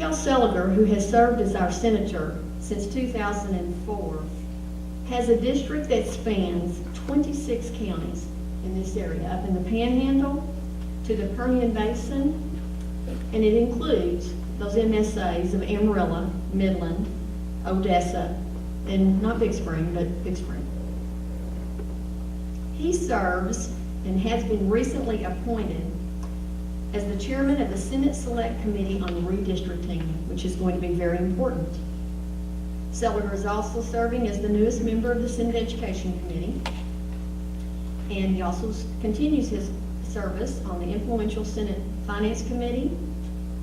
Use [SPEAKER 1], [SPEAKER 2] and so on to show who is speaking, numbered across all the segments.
[SPEAKER 1] Kel Seliger, who has served as our senator since 2004, has a district that spans 26 counties in this area, up in the Panhandle to the Permian Basin, and it includes those MSAs of Amarillo, Midland, Odessa, and not Big Spring, but Big Spring. He serves and has been recently appointed as the chairman of the Senate Select Committee on Redistricting, which is going to be very important. Seliger is also serving as the newest member of the Senate Education Committee, and he also continues his service on the influential Senate Finance Committee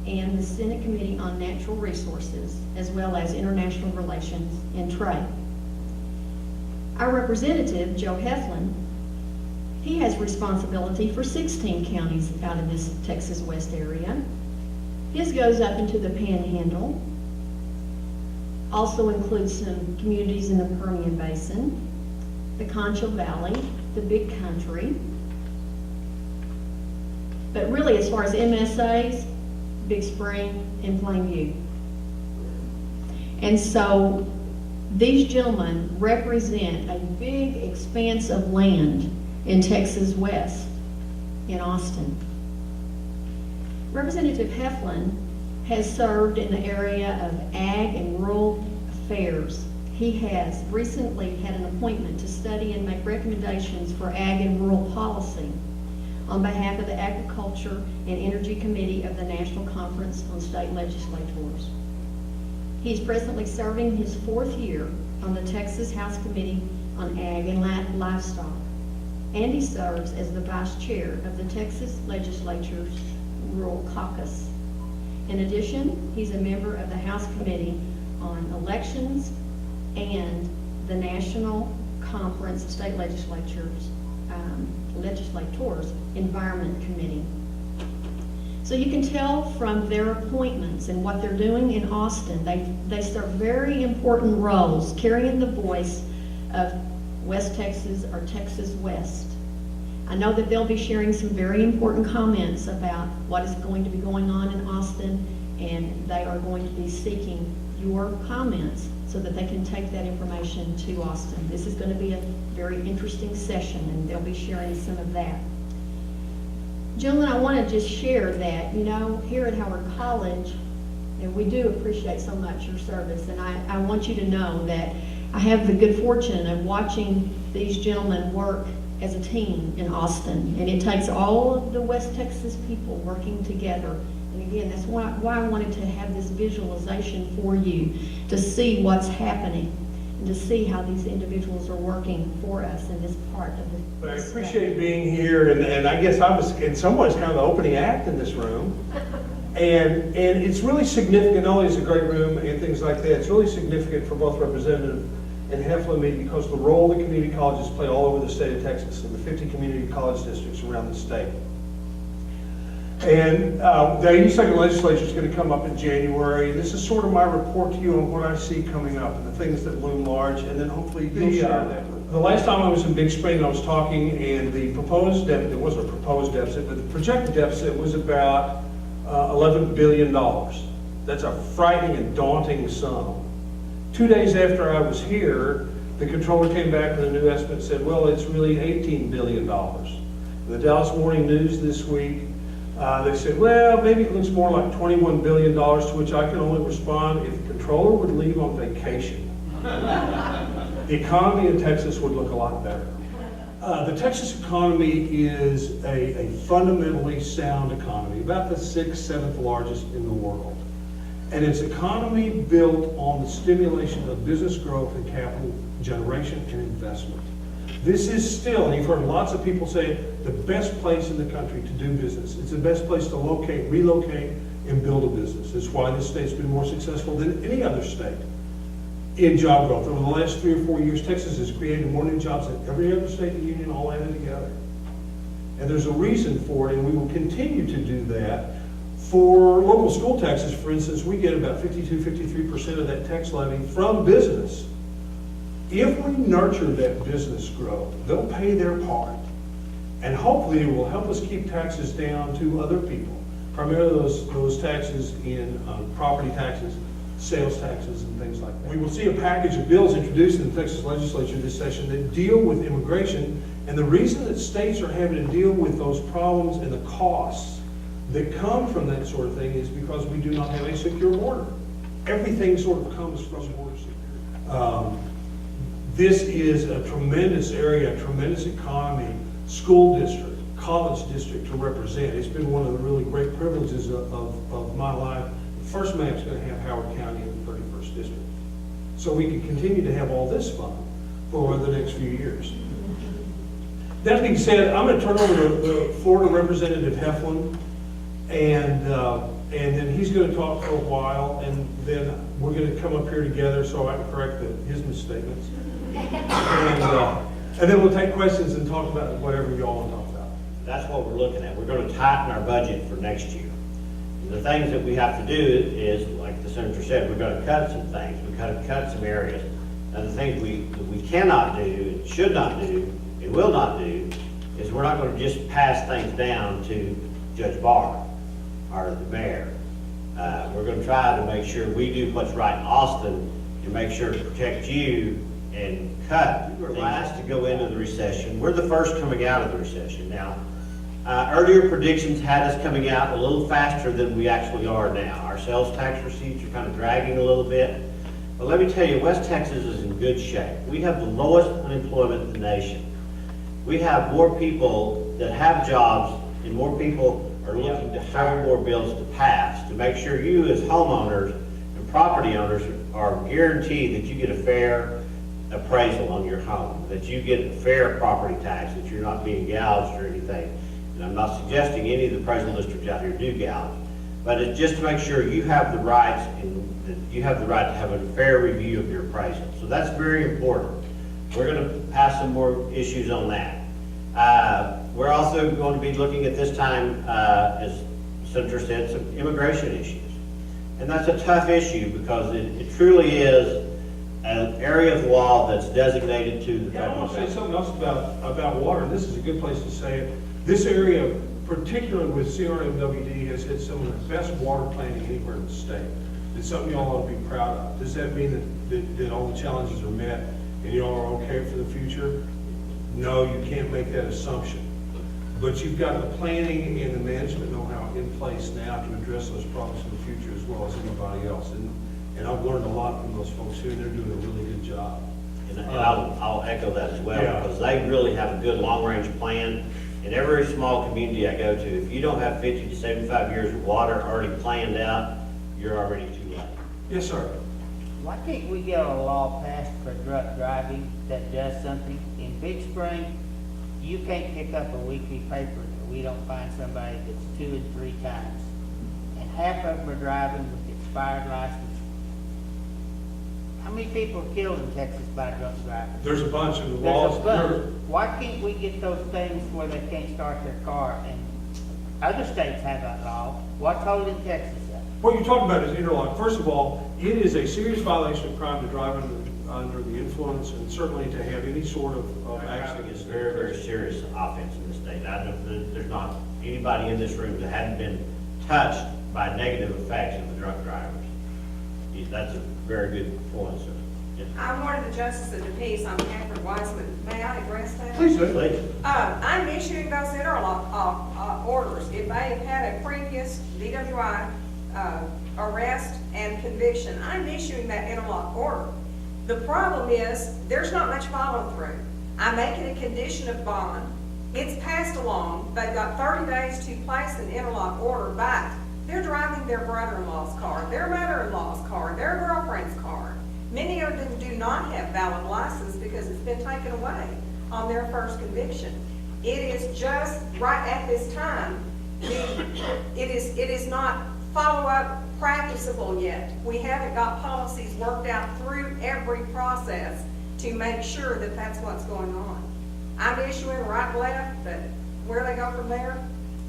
[SPEAKER 1] and the Senate Committee on Natural Resources, as well as International Relations and Trade. Our representative, Joe Heflin, he has responsibility for 16 counties out of this Texas West area. His goes up into the Panhandle, also includes some communities in the Permian Basin, the Concho Valley, the Big Country. But really, as far as MSAs, Big Spring and Plainview. And so these gentlemen represent a big expanse of land in Texas West, in Austin. Representative Heflin has served in the area of ag and rural affairs. He has recently had an appointment to study and make recommendations for ag and rural policy on behalf of the Agriculture and Energy Committee of the National Conference on State Legislators. He's presently serving his 4th year on the Texas House Committee on Ag and Livestock, and he serves as the vice chair of the Texas Legislature's Rural Caucus. In addition, he's a member of the House Committee on Elections and the National Conference of State Legislators Environment Committee. So you can tell from their appointments and what they're doing in Austin, they serve very important roles carrying the voice of West Texas or Texas West. I know that they'll be sharing some very important comments about what is going to be going on in Austin, and they are going to be seeking your comments so that they can take that information to Austin. This is going to be a very interesting session, and they'll be sharing some of that. Gentlemen, I want to just share that, you know, here at Howard College, and we do appreciate so much your service, and I want you to know that I have the good fortune of watching these gentlemen work as a team in Austin, and it takes all of the West Texas people working together. And again, that's why I wanted to have this visualization for you, to see what's happening and to see how these individuals are working for us in this part of the
[SPEAKER 2] But I appreciate being here, and I guess I was in some ways kind of the opening act in this room. And it's really significant, not only is it a great room and things like that, it's really significant for both Representative and Heflin and me because the role the community colleges play all over the state of Texas and the 50 community college districts around the state. And the 82nd legislature is going to come up in January. This is sort of my report to you on what I see coming up and the things that loom large, and then hopefully you'll share that. The last time I was in Big Spring, I was talking, and the proposed deficit, it wasn't a proposed deficit, but the projected deficit was about $11 billion. That's a frightening and daunting sum. 2 days after I was here, the controller came back with a new estimate and said, well, it's really $18 billion. In the Dallas Morning News this week, they said, well, maybe it looks more like $21 billion, to which I can only respond, if the controller would leave on vacation, the economy in Texas would look a lot better. The Texas economy is a fundamentally sound economy, about the 6th, 7th largest in the world. And it's an economy built on the stimulation of business growth and capital generation and investment. This is still, and you've heard lots of people say it, the best place in the country to do business. It's the best place to locate, relocate, and build a business. It's why this state's been more successful than any other state in job growth. Over the last 3 or 4 years, Texas has created more new jobs than every other state in the union all added together. And there's a reason for it, and we will continue to do that. For local school taxes, for instance, we get about 52-53% of that tax levy from business. If we nurture that business growth, they'll pay their part. And hopefully it will help us keep taxes down to other people. primarily those taxes in property taxes, sales taxes, and things like that. We will see a package of bills introduced in the Texas legislature this session that deal with immigration, and the reason that states are having to deal with those problems and the costs that come from that sort of thing is because we do not have a secure border. Everything sort of comes from border security. This is a tremendous area, a tremendous economy, school district, college district to represent. It's been one of the really great privileges of my life. The first map's going to have Howard County in the 31st district. So we can continue to have all this fun for the next few years. That being said, I'm going to turn over to the Florida Representative Heflin, and then he's going to talk for a while, and then we're going to come up here together so I can correct his misstatements. And then we'll take questions and talk about whatever y'all want to talk about.
[SPEAKER 3] That's what we're looking at. We're going to tighten our budget for next year. And the things that we have to do is, like the senator said, we're going to cut some things. We've got to cut some areas. And the things we cannot do, and should not do, and will not do, is we're not going to just pass things down to Judge Barr or the mayor. We're going to try to make sure we do what's right in Austin and make sure to protect you and cut. We were last to go into the recession. We're the first coming out of the recession. Now, earlier predictions had us coming out a little faster than we actually are now. Our sales tax receipts are kind of dragging a little bit. But let me tell you, West Texas is in good shape. We have the lowest unemployment in the nation. We have more people that have jobs, and more people are looking to have more bills to pass to make sure you as homeowners and property owners are guaranteed that you get a fair appraisal on your home, that you get a fair property tax, that you're not being gouged or anything. And I'm not suggesting any of the appraisal districts out here do gouge, but it's just to make sure you have the rights and that you have the right to have a fair review of your appraisal. So that's very important. We're going to pass some more issues on that. We're also going to be looking at this time, as the Senator said, some immigration issues. And that's a tough issue because it truly is an area of law that's designated to the
[SPEAKER 2] I
[SPEAKER 3] federal
[SPEAKER 2] want to say
[SPEAKER 3] government.
[SPEAKER 2] something else about water. This is a good place to say it. This area, particularly with CRMWD, has had some of the best water planning anywhere in the state. It's something y'all ought to be proud of. Does that mean that all the challenges are met and y'all are okay for the future? No, you can't make that assumption. But you've got the planning and the management know-how in place now to address those problems in the future as well as anybody else. And I've learned a lot from those folks here, and they're doing a really good job.
[SPEAKER 3] And I'll echo that as well,
[SPEAKER 2] Yeah.
[SPEAKER 3] because they really have a good long-range plan. In every small community I go to, if you don't have 50 to 75 years of water already planned out, you're already too late.
[SPEAKER 2] Yes, sir.
[SPEAKER 4] Why can't we get a law passed for drunk driving that does something? In Big Spring, you can't pick up a weekly paper that we don't find somebody that's 2 and 3 times. And half of them are driving with expired license. How many people are killed in Texas by drunk driving?
[SPEAKER 2] There's a bunch of the
[SPEAKER 4] There's
[SPEAKER 2] laws.
[SPEAKER 4] a bunch. Why can't we get those things where they can't start their car? And other states have that law. What's holding Texas up?
[SPEAKER 2] What you're talking about is interlock. First of all, it is a serious violation of crime to drive under the influence, and certainly to have any sort of
[SPEAKER 3] Traffic
[SPEAKER 2] accident.
[SPEAKER 3] is very, very serious offense in the state. I know there's not anybody in this room that hadn't been touched by negative effects of the drunk drivers. That's a very good point, sir. Yes.
[SPEAKER 5] I'm one of the justices of the peace. I'm Catherine Wiseman. May I address that?
[SPEAKER 2] Please do.
[SPEAKER 3] Please.
[SPEAKER 5] I'm issuing those interlock orders. If they had a previous DWI arrest and conviction, I'm issuing that interlock order. The problem is, there's not much follow through. I make it a condition of bond. It's passed along. They've got 30 days to place an interlock order, but they're driving their brother-in-law's car, their mother-in-law's car, their girlfriend's car. Many of them do not have valid license because it's been taken away on their first conviction. It is just right at this time, it is not follow-up practicable yet. We haven't got policies worked out through every process to make sure that that's what's going on. I'm issuing right, left, but where they go from there,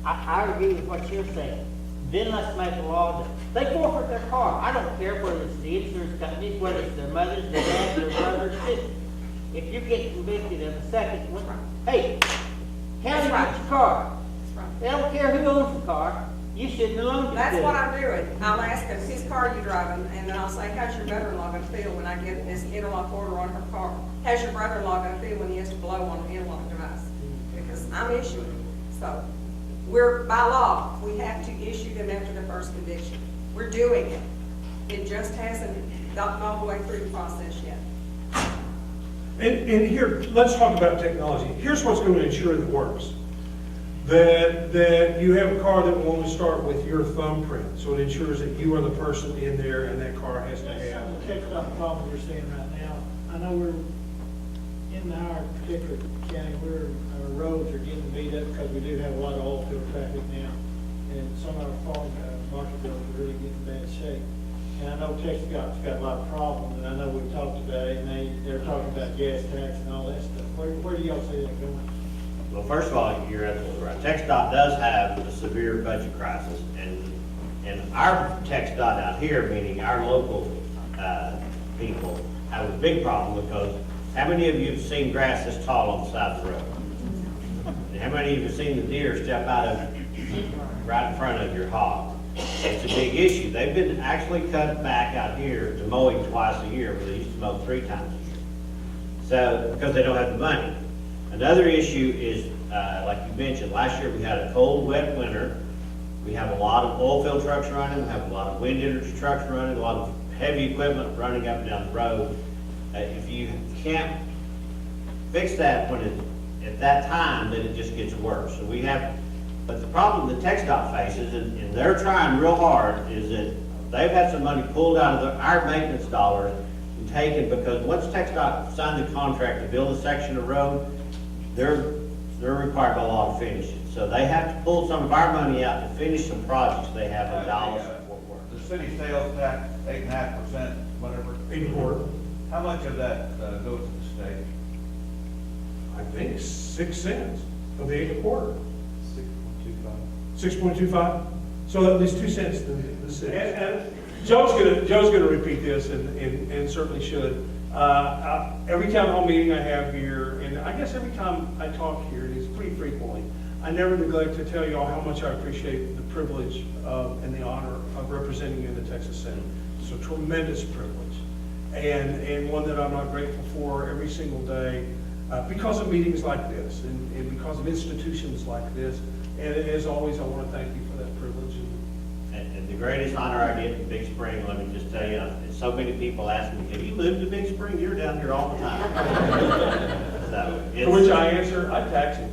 [SPEAKER 4] I agree with what you're saying. Then let's make a law that they forfeit their car. I don't care whether it's the insurance companies, whether it's their mothers, their dads, their brothers, sisters. If you get convicted of a second one, hey, county
[SPEAKER 5] That's right.
[SPEAKER 4] gets your car.
[SPEAKER 5] that's right.
[SPEAKER 4] They don't care who owns the car. You shouldn't have loaned it to
[SPEAKER 5] That's
[SPEAKER 4] him.
[SPEAKER 5] what I'm doing. I'll ask him, whose car are you driving? And then I'll say, how's your mother-in-law gonna feel when I get this interlock order on her car? How's your brother-in-law gonna feel when he has to blow on an interlock device? Because I'm issuing. So, by law, we have to issue them after the first conviction. We're doing it. It just hasn't gotten all the way through the process yet.
[SPEAKER 2] And here, let's talk about technology. Here's what's going to ensure that it works. That you have a car that will only start with your thumbprint, so it ensures that you are the person in there and that car has to have.
[SPEAKER 6] The TxDOT problem we're seeing right now, I know we're, in our particular county, our roads are getting beat up because we do have a lot of oil field traffic now. And some of our farm market roads are really getting in bad shape. And I know TxDOT's got a lot of problems, and I know we've talked about it, and they're talking about gas tax and all that stuff. Where do y'all see that going?
[SPEAKER 3] Well, first of all, you're absolutely right. TxDOT does have a severe budget crisis, and our TxDOT out here, meaning our local people, have a big problem because how many of you have seen grass this tall on the side of the road? And how many of you have seen the deer step out of right in front of your hog? It's a big issue. They've been actually cut back out here to mowing twice a year, where they used to mow 3 times a year. So, because they don't have the money. Another issue is, like you mentioned, last year we had a cold, wet winter. We have a lot of oil field trucks running, we have a lot of wind energy trucks running, a lot of heavy equipment running up and down the road. If you can't fix that at that time, then it just gets worse. So but the problem that TxDOT faces, and they're trying real hard, is that they've had some money pulled out of our maintenance dollars and taken, because once TxDOT signed the contract to build a section of road, they're required by law to finish it. So they have to pull some of our money out to finish some projects they have in Dallas and Fort Worth.
[SPEAKER 7] The city sales tax, 8.5%, whatever.
[SPEAKER 2] 84,
[SPEAKER 7] How much of that goes to the state?
[SPEAKER 2] I think 6 cents of the 8 quarter.
[SPEAKER 7] 6.25.
[SPEAKER 2] 6.25, so at least 2 cents to the city. And Joe's gonna repeat this, and certainly should. Every town hall meeting I have here, and I guess every time I talk here, and it's pretty frequently, I never neglect to tell you all how much I appreciate the privilege and the honor of representing you in the Texas Senate. It's a tremendous privilege, and one that I'm not grateful for every single day because of meetings like this, and because of institutions like this. And as always, I want to thank you for that privilege.
[SPEAKER 3] And the greatest honor I get in Big Spring, let me just tell you, so many people ask me, have you moved to Big Spring? You're down here all the time. So,
[SPEAKER 2] For which I answer, I tax him.